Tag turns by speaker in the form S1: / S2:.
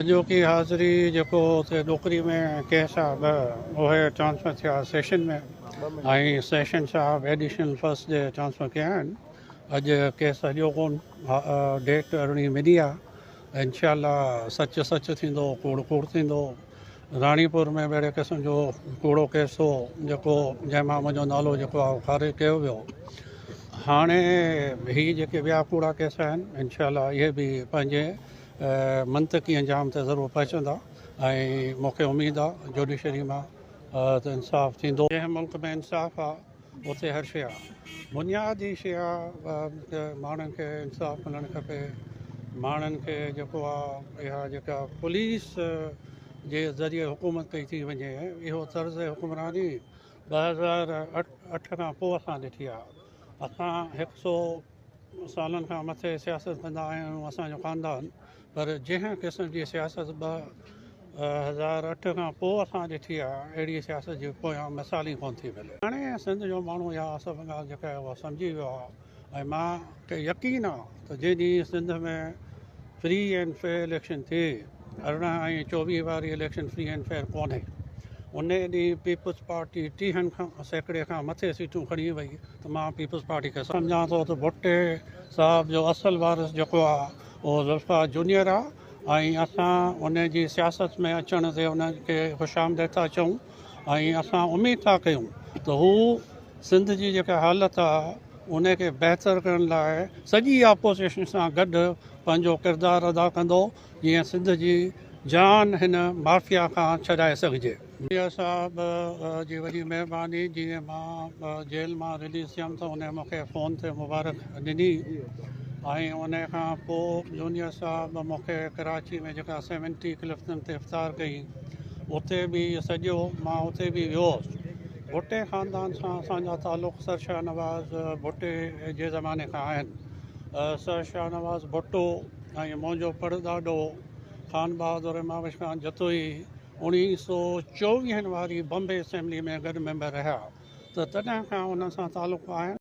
S1: जो कि हाज़िरी जेको उते नौकिरी में केस आहे उहे ट्रांसफर थिया सेशन में ऐं सेशन साहब एडिशनल फर्स्ट जे ट्रांसफर कया आहिनि। अॼु केस अॼो कोन डेट अरिड़हीं मिली आहे। इंशाअल्लाह सच सच थींदो, कूड़ कूड़ थींदो। राणीपुर में अहिड़े क़िस्म जो कूड़ो केस हो जेको जंहिंमां मुंहिंजो नालो जेको आहे ख़ारिज कयो वियो। हाणे हीअ जेके ॿिया कूड़ा केस आहिनि इंशाअल्लाह इहे बि पंहिंजे मंतकी अंजाम ते ज़रूरु पहुचंदा ऐं मूंखे उमेद आहे जुडिशरी मां त इंसाफ़ थींदो। जंहिं मुल्क में इंसाफ़ आहे उते हर शइ आहे। बुनियादी शइ आहे माण्हुनि खे इंसाफ़ मिलणु खपे। माण्हुनि खे जेको आहे इहा जेका पुलिस जे ज़रिए हुकूमत कई थी वञे इहो तर्ज़ हुकुमरानी 2008 खां पोइ असां ॾिठी आहे। असां 100 सालनि खां मथे सियासत कंदा आहियूं असांजो ख़ानदान, पर जंहिं क़िस्म जी सियासत 2008 खां पोइ असां ॾिठी आहे अहिड़ी सियासत जे पोयां मिसाल ई कोन थी मिले। हाणे सिंध जो माण्हू इहा सभु ॻाल्हि जेका आहे उहा सम्झी वियो आहे ऐं मूंखे यकीन आहे त जंहिं ॾींहुं सिंध में फ्री एंड फेयर इलेक्शन थिए, 18 ऐं 24 वारी इलेक्शन फ्री एंड फेयर कोन्हे, उन ॾींहुं पीपल्स पार्टी 30% खां मथे सीटूं खणी वई त मां पीपल्स पार्टी खे सम्झां थो त भुट्टे साहब जो असुलु वारिस जेको आहे उहो ज़ुल्फा जूनियर आहे ऐं असां उन जी सियासत में अचण ते उनखे ख़ुशामदेद था चऊं ऐं असां उमेद था कयूं त हू सिंध जी जेका हालति आहे उनखे बहितर करण लाइ सॼी ऑपोज़िशन सां गॾु पंहिंजो किरदारु अदा कंदो, जीअं सिंध जी जान हिन माफ़िया खां छॾाए सघिजे। मीडिया साहब जी वॾी महिरबानी, जीअं मां जेल मां रिलीज़ थियुमि त उन मूंखे फ़ोन ते मुबारक ॾिनी ऐं उन खां पोइ जूनियर साहब मूंखे कराची में जेका 70 क्लिफ्टन ते इफ़्तार कई उते बि सॼो मां उते बि वियोसि। भुट्टे ख़ानदान सां असांजा तालुक़ सर शाहनवाज़ भुट्टे जे ज़माने खां आहिनि। सर शाहनवाज़ भुट्टो ऐं मुंहिंजो परॾाॾो ख़ान बहादुर इमाम ख़ान जतोई 1924 वारी बॉम्बे असेंबली में गॾु मेंबर रहिया, त तॾहिं खां उन्हनि सां तालुक़ आहिनि।